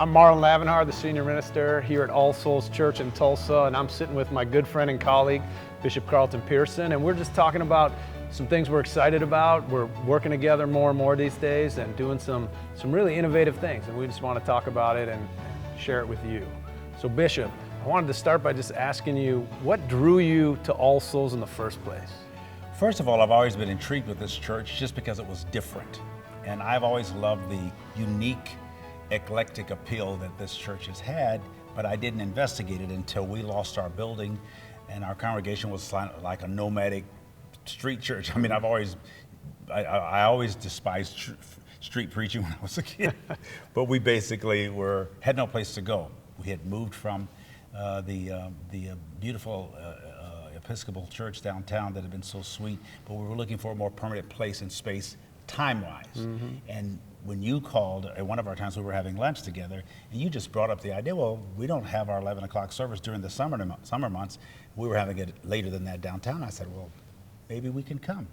I'm Marlin Lavanhar, the senior minister here at All Souls Church in Tulsa, and I'm sitting with my good friend and colleague, Bishop Carlton Pearson, and we're just talking about some things we're excited about. We're working together more and more these days and doing some really innovative things, and we just want to talk about it and share it with you. So Bishop, I wanted to start by just asking you, what drew you to All Souls in the first place? First of all, I've always been intrigued with this church just because it was different. And I've always loved the unique, eclectic appeal that this church has had, but I didn't investigate it until we lost our building and our congregation was like a nomadic street church. I mean, I always despised street preaching when I was a kid, but we basically had no place to go. We had moved from the beautiful Episcopal church downtown that had been so sweet, but we were looking for a more permanent place and space time-wise. Mm-hmm. And when you called at one of our times, we were having lunch together, and you just brought up the idea, well, we don't have our 11 o'clock service during the summer months. We were having it later than that downtown. I said, well, maybe we can come.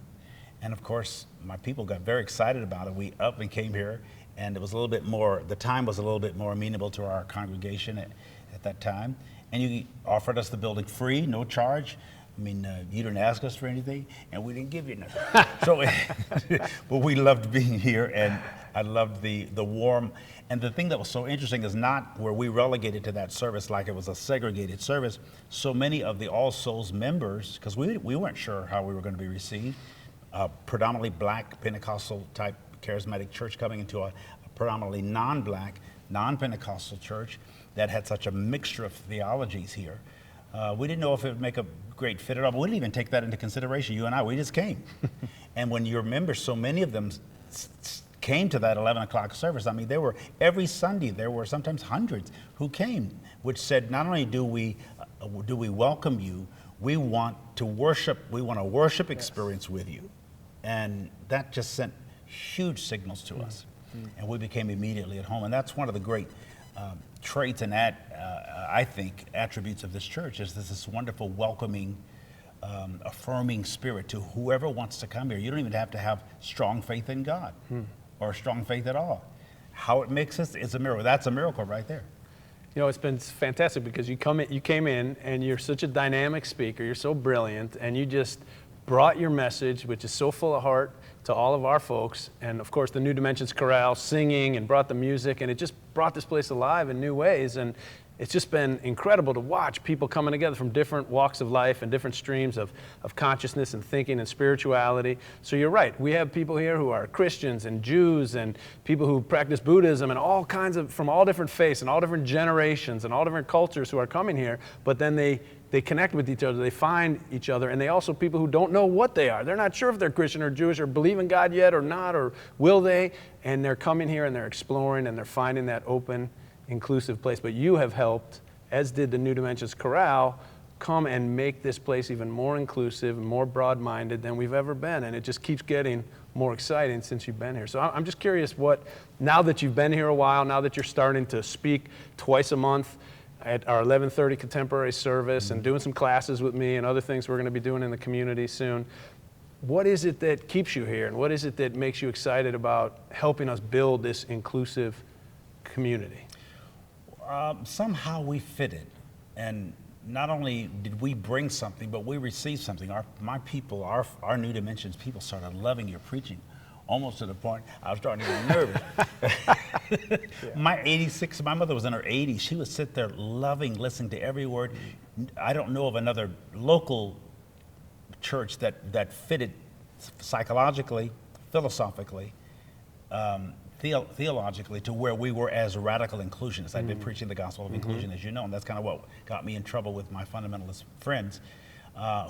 And of course, my people got very excited about it. We up and came here, and it was a little bit more, the time was a little bit more amenable to our congregation at that time. And you offered us the building free, no charge. I mean, you didn't ask us for anything, and we didn't give you nothing. So, but we loved being here, and I loved the warm. And the thing that was so interesting is not where we relegated to that service like it was a segregated service. So many of the All Souls members, because we weren't sure how we were going to be received, predominantly black Pentecostal type charismatic church coming into a predominantly non-black, non-Pentecostal church that had such a mixture of theologies here. We didn't know if it would make a great fit at all, but we didn't even take that into consideration. You and I, we just came. And when your members, so many of them came to that 11 o'clock service, I mean, every Sunday, there were sometimes hundreds who came, which said, not only do we welcome you, we want a worship experience with you. And that just sent huge signals to us. And we became immediately at home. And that's one of the great traits and I think attributes of this church is this wonderful, welcoming, affirming spirit to whoever wants to come here. You don't even have to have strong faith in God or strong faith at all. How it mixes is a miracle. That's a miracle right there. You know, it's been fantastic because you came in and you're such a dynamic speaker. You're so brilliant, and you just brought your message, which is so full of heart, to all of our folks. And of course, the New Dimensions Chorale singing and brought the music, and it just brought this place alive in new ways. And it's just been incredible to watch people coming together from different walks of life and different streams of consciousness and thinking and spirituality. So you're right, we have people here who are Christians and Jews and people who practice Buddhism and all kinds of, from all different faiths and all different generations and all different cultures who are coming here, but then they connect with each other, they find each other, and they also people who don't know what they are. They're not sure if they're Christian or Jewish or believe in God yet or not, or will they, and they're coming here and they're exploring and they're finding that open, inclusive place. But you have helped, as did the New Dimensions Chorale, come and make this place even more inclusive and more broad-minded than we've ever been, and it just keeps getting more exciting since you've been here. So I'm just curious now that you've been here a while, now that you're starting to speak twice a month, at our 11:30 contemporary service and doing some classes with me and other things we're going to be doing in the community soon. What is it that keeps you here, and what is it that makes you excited about helping us build this inclusive community? Somehow we fit it, and not only did we bring something, but we received something. My people, our New Dimensions people started loving your preaching, almost to the point I was starting to get nervous. My mother was in her 80s. She would sit there loving, listening to every word. I don't know of another local church that fitted psychologically, philosophically, theologically to where we were as radical inclusionists. I've been preaching the gospel of inclusion, as you know, and that's kind of what got me in trouble with my fundamentalist friends.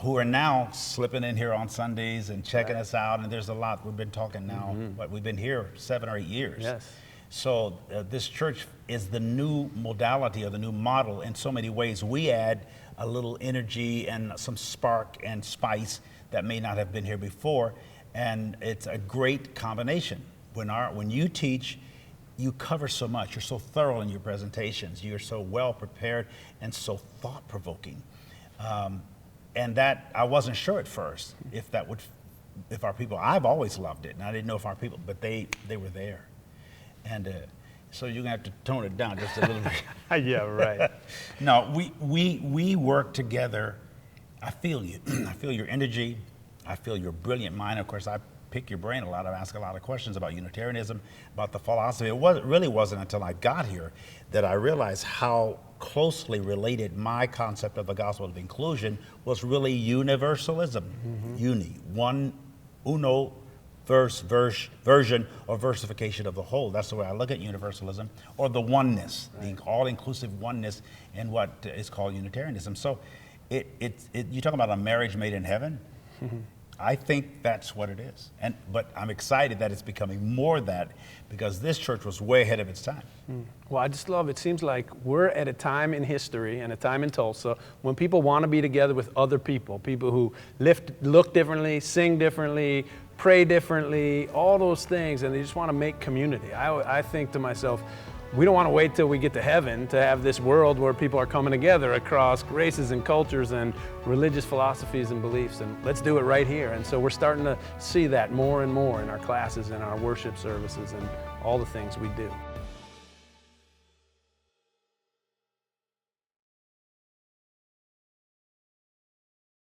Who are now slipping in here on Sundays and checking us out, and there's a lot. We've been talking now, but we've been here 7 or 8 years. Yes. So this church is the new modality or the new model in so many ways. We add a little energy and some spark and spice that may not have been here before, and it's a great combination. When you teach, you cover so much. You're so thorough in your presentations. You're so well prepared and so thought-provoking. And that, I wasn't sure at first if our people, I've always loved it, and I didn't know if our people, but they were there. And So you're gonna have to tone it down just a little bit. Yeah, right. No, we work together. I feel you. I feel your energy. I feel your brilliant mind. Of course, I pick your brain a lot. I ask a lot of questions about Unitarianism, about the philosophy. It really wasn't until I got here that I realized how closely related my concept of the gospel of inclusion was really universalism. One, uno, version or versification of the whole. That's the way I look at universalism, or the oneness, the all-inclusive oneness in what is called Unitarianism. So you talk about a marriage made in heaven. I think that's what it is. But I'm excited that it's becoming more that, because this church was way ahead of its time. Well, I just love, it seems like we're at a time in history and a time in Tulsa when people want to be together with other people who look differently, sing differently, pray differently, all those things, and they just want to make community. I think to myself, we don't want to wait till we get to heaven to have this world where people are coming together across races and cultures and religious philosophies and beliefs, and let's do it right here. And so we're starting to see that more and more in our classes and our worship services and all the things we do.